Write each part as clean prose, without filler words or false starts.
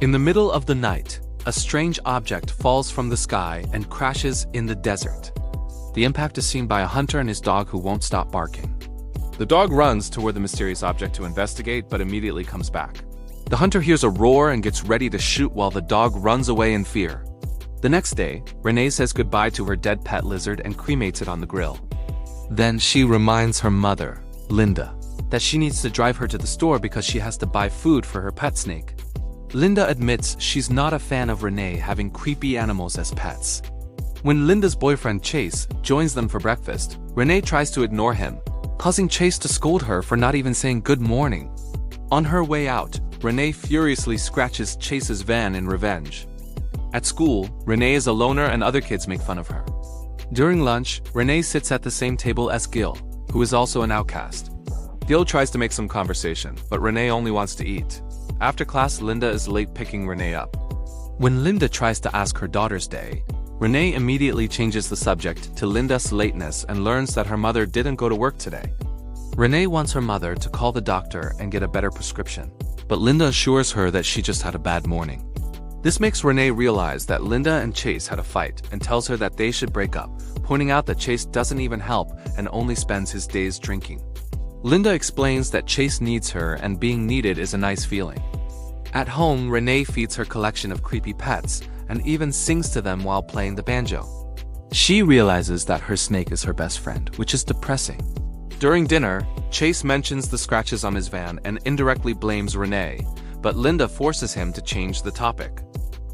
In the middle of the night, a strange object falls from the sky and crashes in the desert. The impact is seen by a hunter and his dog who won't stop barking. The dog runs toward the mysterious object to investigate, but immediately comes back. The hunter hears a roar and gets ready to shoot while the dog runs away in fear. The next day, Renee says goodbye to her dead pet lizard and cremates it on the grill. Then she reminds her mother, Linda, that she needs to drive her to the store because she has to buy food for her pet snake. Linda admits she's not a fan of Renee having creepy animals as pets. When Linda's boyfriend Chase joins them for breakfast, Renee tries to ignore him, causing Chase to scold her for not even saying good morning. On her way out, Renee furiously scratches Chase's van in revenge. At school, Renee is a loner and other kids make fun of her. During lunch, Renee sits at the same table as Gil, who is also an outcast. Gil tries to make some conversation, but Renee only wants to eat. After class, Linda is late picking Renee up. When Linda tries to ask her daughter's day, Renee immediately changes the subject to Linda's lateness and learns that her mother didn't go to work today. Renee wants her mother to call the doctor and get a better prescription, but Linda assures her that she just had a bad morning. This makes Renee realize that Linda and Chase had a fight and tells her that they should break up, pointing out that Chase doesn't even help and only spends his days drinking. Linda explains that Chase needs her and being needed is a nice feeling. At home, Renee feeds her collection of creepy pets and even sings to them while playing the banjo. She realizes that her snake is her best friend, which is depressing. During dinner, Chase mentions the scratches on his van and indirectly blames Renee, but Linda forces him to change the topic.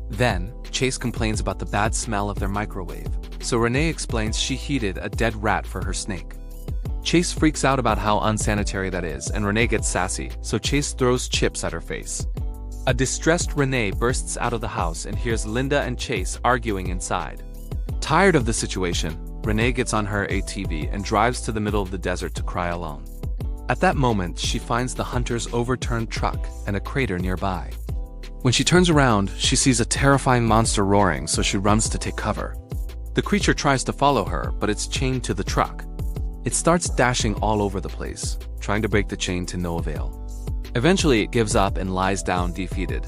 Then, Chase complains about the bad smell of their microwave, so Renee explains she heated a dead rat for her snake. Chase freaks out about how unsanitary that is, and Renee gets sassy, so Chase throws chips at her face. A distressed Renee bursts out of the house and hears Linda and Chase arguing inside. Tired of the situation, Renee gets on her ATV and drives to the middle of the desert to cry alone. At that moment, she finds the hunter's overturned truck and a crater nearby. When she turns around, she sees a terrifying monster roaring, so she runs to take cover. The creature tries to follow her, but it's chained to the truck. It starts dashing all over the place, trying to break the chain to no avail. Eventually, it gives up and lies down defeated.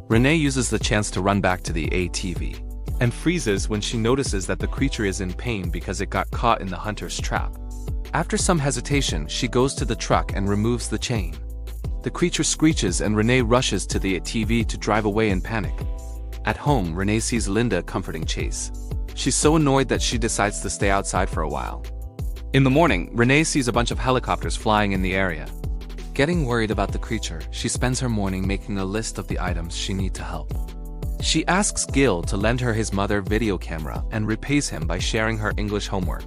Renee uses the chance to run back to the ATV and freezes when she notices that the creature is in pain because it got caught in the hunter's trap. After some hesitation, she goes to the truck and removes the chain. The creature screeches and Renee rushes to the ATV to drive away in panic. At home, Renee sees Linda comforting Chase. She's so annoyed that she decides to stay outside for a while. In the morning, Renee sees a bunch of helicopters flying in the area. Getting worried about the creature, she spends her morning making a list of the items she needs to help. She asks Gil to lend her his mother's video camera and repays him by sharing her English homework.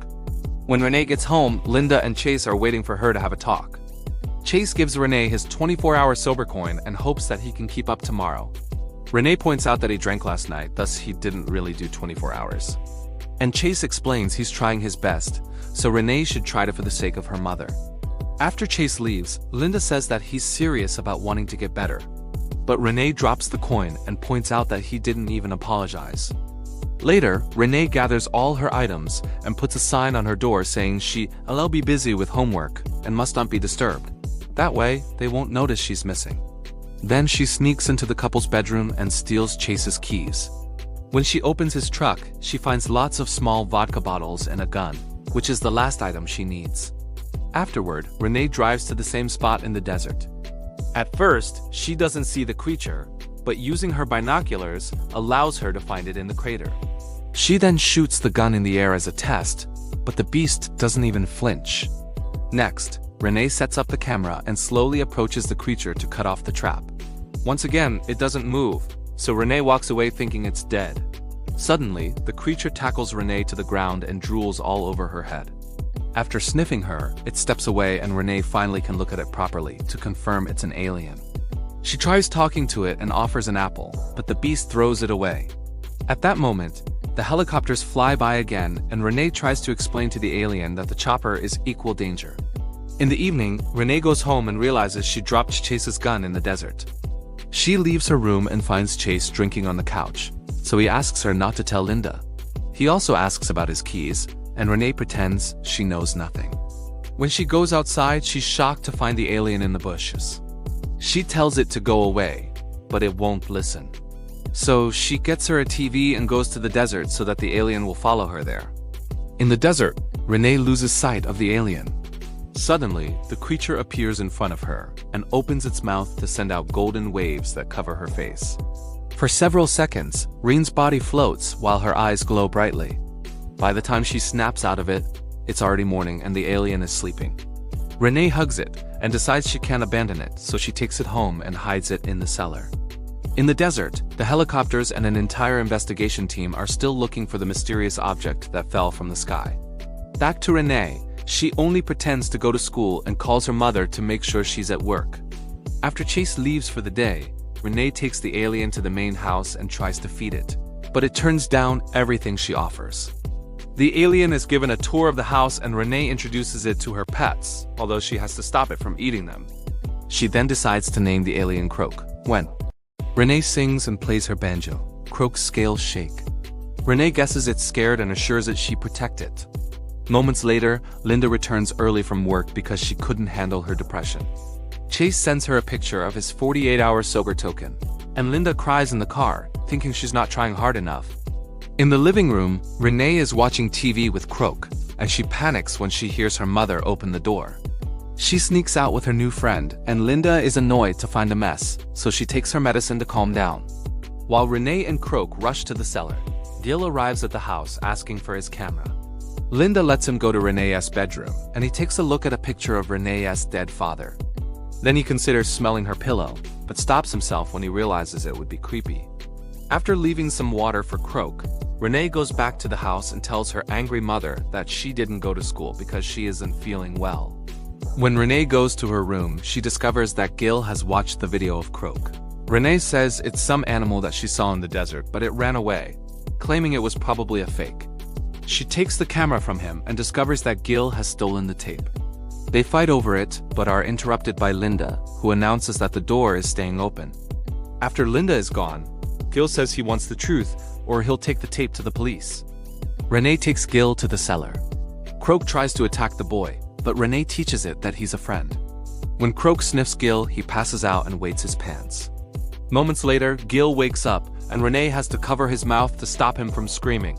When Renee gets home, Linda and Chase are waiting for her to have a talk. Chase gives Renee his 24-hour silver coin and hopes that he can keep up tomorrow. Renee points out that he drank last night, thus he didn't really do 24 hours. And Chase explains he's trying his best, so Renee should try it for the sake of her mother. After Chase leaves, Linda says that he's serious about wanting to get better. But Renee drops the coin and points out that he didn't even apologize. Later, Renee gathers all her items and puts a sign on her door saying she'll be busy with homework and must not be disturbed. That way, they won't notice she's missing. Then she sneaks into the couple's bedroom and steals Chase's keys. When she opens his truck, she finds lots of small vodka bottles and a gun, which is the last item she needs. Afterward, Renee drives to the same spot in the desert. At first, she doesn't see the creature, but using her binoculars allows her to find it in the crater. She then shoots the gun in the air as a test, but the beast doesn't even flinch. Next, Renee sets up the camera and slowly approaches the creature to cut off the trap. Once again, it doesn't move, so Renee walks away thinking it's dead. Suddenly, the creature tackles Renee to the ground and drools all over her head. After sniffing her, it steps away and Renee finally can look at it properly to confirm it's an alien. She tries talking to it and offers an apple, but the beast throws it away. At that moment, the helicopters fly by again and Renee tries to explain to the alien that the chopper is equal danger. In the evening, Renee goes home and realizes she dropped Chase's gun in the desert. She leaves her room and finds Chase drinking on the couch, so he asks her not to tell Linda. He also asks about his keys, and Renee pretends she knows nothing. When she goes outside, she's shocked to find the alien in the bushes. She tells it to go away, but it won't listen. So she gets her a TV and goes to the desert so that the alien will follow her there. In the desert, Renee loses sight of the alien. Suddenly, the creature appears in front of her and opens its mouth to send out golden waves that cover her face. For several seconds, Reen's body floats while her eyes glow brightly. By the time she snaps out of it, it's already morning and the alien is sleeping. Renee hugs it and decides she can't abandon it, so she takes it home and hides it in the cellar. In the desert, the helicopters and an entire investigation team are still looking for the mysterious object that fell from the sky. Back to Renee, she only pretends to go to school and calls her mother to make sure she's at work. After Chase leaves for the day, Renee takes the alien to the main house and tries to feed it, but it turns down everything she offers. The alien is given a tour of the house and Renee introduces it to her pets, although she has to stop it from eating them. She then decides to name the alien Croak. When Renee sings and plays her banjo, Croak's scales shake. Renee guesses it's scared and assures it she protect it. Moments later, Linda returns early from work because she couldn't handle her depression. Chase sends her a picture of his 48-hour sober token, and Linda cries in the car, thinking she's not trying hard enough. In the living room, Renee is watching TV with Croak, and she panics when she hears her mother open the door. She sneaks out with her new friend, and Linda is annoyed to find a mess, so she takes her medicine to calm down. While Renee and Croak rush to the cellar, Gil arrives at the house asking for his camera. Linda lets him go to Renee's bedroom, and he takes a look at a picture of Renee's dead father. Then he considers smelling her pillow, but stops himself when he realizes it would be creepy. After leaving some water for Croak, Renee goes back to the house and tells her angry mother that she didn't go to school because she isn't feeling well. When Renee goes to her room, she discovers that Gil has watched the video of Croak. Renee says it's some animal that she saw in the desert, but it ran away, claiming it was probably a fake. She takes the camera from him and discovers that Gil has stolen the tape. They fight over it, but are interrupted by Linda, who announces that the door is staying open. After Linda is gone, Gil says he wants the truth, or he'll take the tape to the police. Renee takes Gil to the cellar. Croak tries to attack the boy, but Renee teaches it that he's a friend. When Croak sniffs Gil, he passes out and waits his pants. Moments later, Gil wakes up, and Renee has to cover his mouth to stop him from screaming.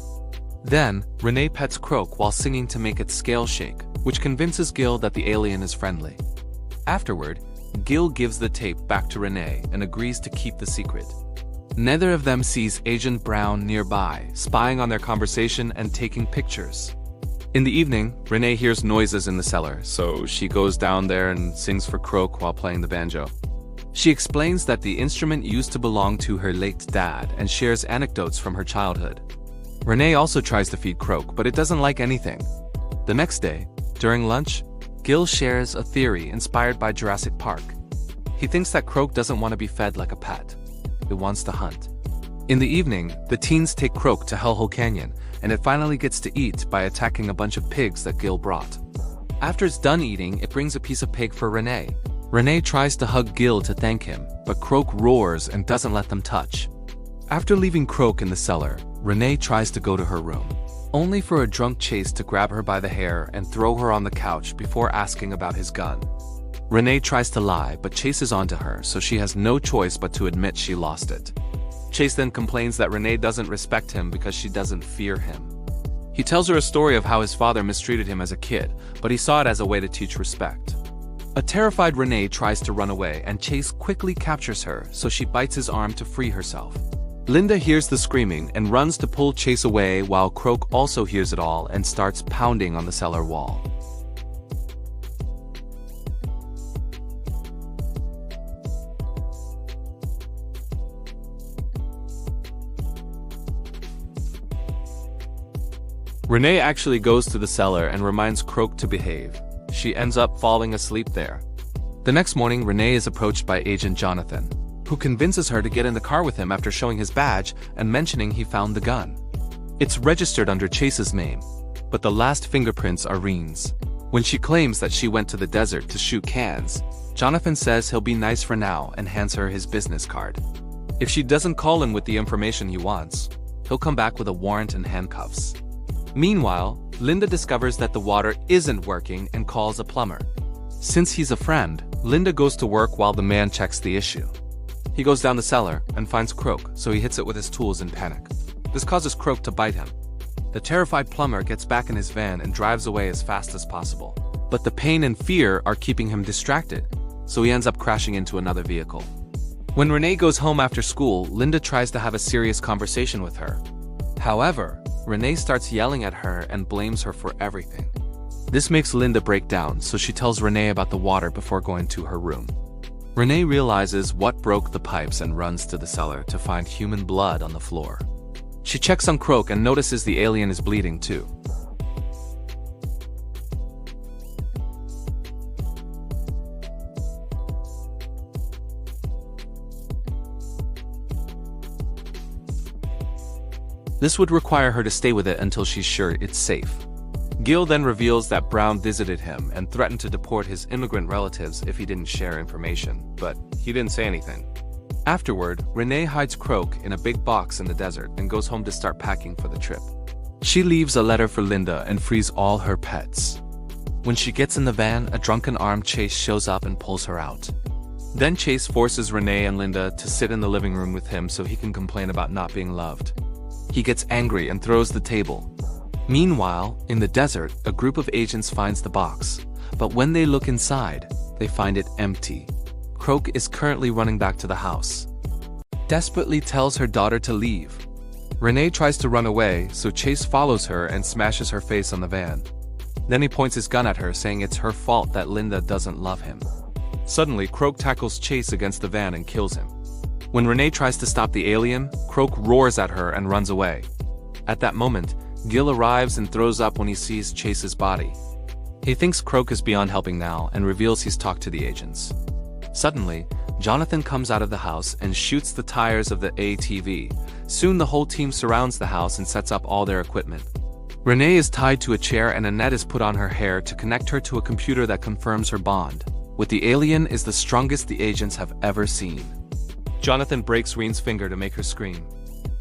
Then, Renee pets Croak while singing to make its scales shake, which convinces Gil that the alien is friendly. Afterward, Gil gives the tape back to Renee and agrees to keep the secret. Neither of them sees Agent Brown nearby, spying on their conversation and taking pictures. In the evening, Renee hears noises in the cellar, so she goes down there and sings for Croak while playing the banjo. She explains that the instrument used to belong to her late dad and shares anecdotes from her childhood. Renee also tries to feed Croak, but it doesn't like anything. The next day, during lunch, Gil shares a theory inspired by Jurassic Park. He thinks that Croak doesn't want to be fed like a pet. It wants to hunt. In the evening, the teens take Croak to Hellhole Canyon, and it finally gets to eat by attacking a bunch of pigs that Gil brought. After it's done eating, it brings a piece of pig for Renee. Renee tries to hug Gil to thank him, but Croak roars and doesn't let them touch. After leaving Croak in the cellar, Renee tries to go to her room, only for a drunk Chase to grab her by the hair and throw her on the couch before asking about his gun. Renee tries to lie, but Chase is onto her, so she has no choice but to admit she lost it. Chase then complains that Renee doesn't respect him because she doesn't fear him. He tells her a story of how his father mistreated him as a kid, but he saw it as a way to teach respect. A terrified Renee tries to run away, and Chase quickly captures her, so she bites his arm to free herself. Linda hears the screaming and runs to pull Chase away, while Croak also hears it all and starts pounding on the cellar wall. Renee actually goes to the cellar and reminds Croak to behave. She ends up falling asleep there. The next morning, Renee is approached by Agent Jonathan, who convinces her to get in the car with him after showing his badge and mentioning he found the gun. It's registered under Chase's name, but the last fingerprints are Reen's. When she claims that she went to the desert to shoot cans, Jonathan says he'll be nice for now and hands her his business card. If she doesn't call him with the information he wants, he'll come back with a warrant and handcuffs. Meanwhile, Linda discovers that the water isn't working and calls a plumber. Since he's a friend, Linda goes to work while the man checks the issue. He goes down the cellar and finds Croak, so he hits it with his tools in panic. This causes Croak to bite him. The terrified plumber gets back in his van and drives away as fast as possible. But the pain and fear are keeping him distracted, so he ends up crashing into another vehicle. When Renee goes home after school, Linda tries to have a serious conversation with her. However, Renee starts yelling at her and blames her for everything. This makes Linda break down, so she tells Renee about the water before going to her room. Renee realizes what broke the pipes and runs to the cellar to find human blood on the floor. She checks on Croak and notices the alien is bleeding too. This would require her to stay with it until she's sure it's safe. Gil then reveals that Brown visited him and threatened to deport his immigrant relatives if he didn't share information, but he didn't say anything. Afterward, Renee hides Croak in a big box in the desert and goes home to start packing for the trip. She leaves a letter for Linda and frees all her pets. When she gets in the van, a drunken armed Chase shows up and pulls her out. Then Chase forces Renee and Linda to sit in the living room with him so he can complain about not being loved. He gets angry and throws the table. Meanwhile, in the desert, a group of agents finds the box, but when they look inside, they find it empty. Croak is currently running back to the house. Desperately tells her daughter to leave. Renee tries to run away, so Chase follows her and smashes her face on the van. Then he points his gun at her, saying it's her fault that Linda doesn't love him. Suddenly, Croak tackles Chase against the van and kills him. When Renee tries to stop the alien, Croak roars at her and runs away. At that moment, Gil arrives and throws up when he sees Chase's body. He thinks Croak is beyond helping now and reveals he's talked to the agents. Suddenly, Jonathan comes out of the house and shoots the tires of the ATV. Soon the whole team surrounds the house and sets up all their equipment. Renee is tied to a chair and a net is put on her hair to connect her to a computer that confirms her bond. With the alien is the strongest the agents have ever seen. Jonathan breaks Reen's finger to make her scream.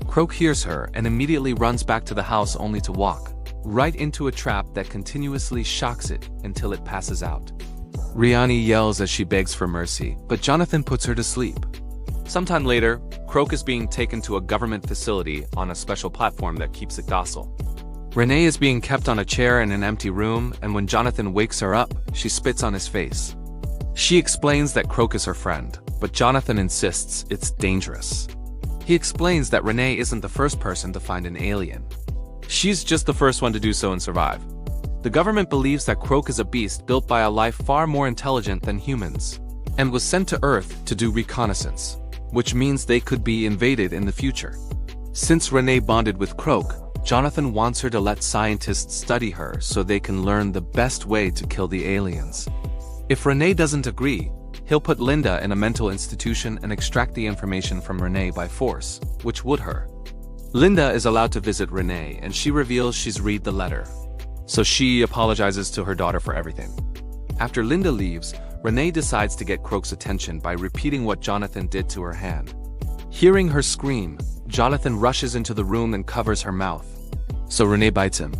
Croak hears her and immediately runs back to the house only to walk right into a trap that continuously shocks it until it passes out. Riani yells as she begs for mercy, but Jonathan puts her to sleep. Sometime later, Croak is being taken to a government facility on a special platform that keeps it docile. Renee is being kept on a chair in an empty room, and when Jonathan wakes her up, she spits on his face. She explains that Croak is her friend, but Jonathan insists it's dangerous. He explains that Renee isn't the first person to find an alien. She's just the first one to do so and survive. The government believes that Croak is a beast built by a life far more intelligent than humans, and was sent to Earth to do reconnaissance, which means they could be invaded in the future. Since Renee bonded with Croak, Jonathan wants her to let scientists study her so they can learn the best way to kill the aliens. If Renee doesn't agree, he'll put Linda in a mental institution and extract the information from Renee by force, which would hurt her. Linda is allowed to visit Renee, and she reveals she's read the letter. So she apologizes to her daughter for everything. After Linda leaves, Renee decides to get Croak's attention by repeating what Jonathan did to her hand. Hearing her scream, Jonathan rushes into the room and covers her mouth. So Renee bites him.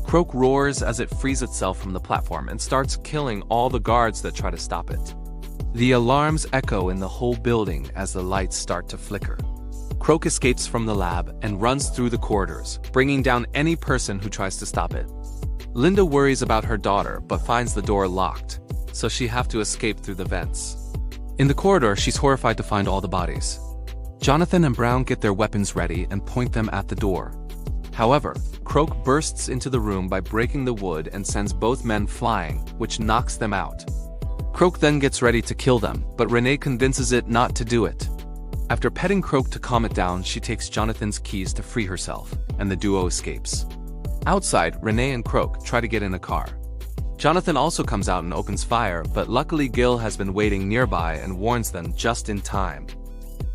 Croak roars as it frees itself from the platform and starts killing all the guards that try to stop it. The alarms echo in the whole building as the lights start to flicker. Croak escapes from the lab and runs through the corridors, bringing down any person who tries to stop it. Linda worries about her daughter but finds the door locked, so she has to escape through the vents. In the corridor, she's horrified to find all the bodies. Jonathan and Brown get their weapons ready and point them at the door. However, Croak bursts into the room by breaking the wood and sends both men flying, which knocks them out. Croak then gets ready to kill them, but Renee convinces it not to do it. After petting Croak to calm it down, she takes Jonathan's keys to free herself, and the duo escapes. Outside, Renee and Croak try to get in a car. Jonathan also comes out and opens fire, but luckily Gil has been waiting nearby and warns them just in time.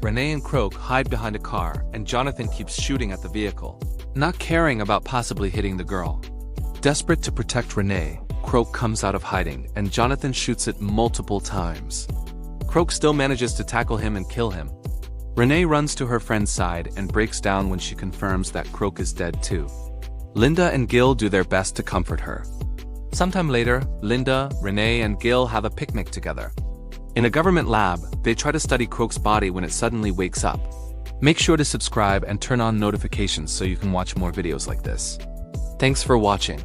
Renee and Croak hide behind a car, and Jonathan keeps shooting at the vehicle, not caring about possibly hitting the girl. Desperate to protect Renee, Croak comes out of hiding, and Jonathan shoots it multiple times. Croak still manages to tackle him and kill him. Renee runs to her friend's side and breaks down when she confirms that Croak is dead too. Linda and Gil do their best to comfort her. Sometime later, Linda, Renee, and Gil have a picnic together. In a government lab, they try to study Croak's body when it suddenly wakes up. Make sure to subscribe and turn on notifications so you can watch more videos like this. Thanks for watching.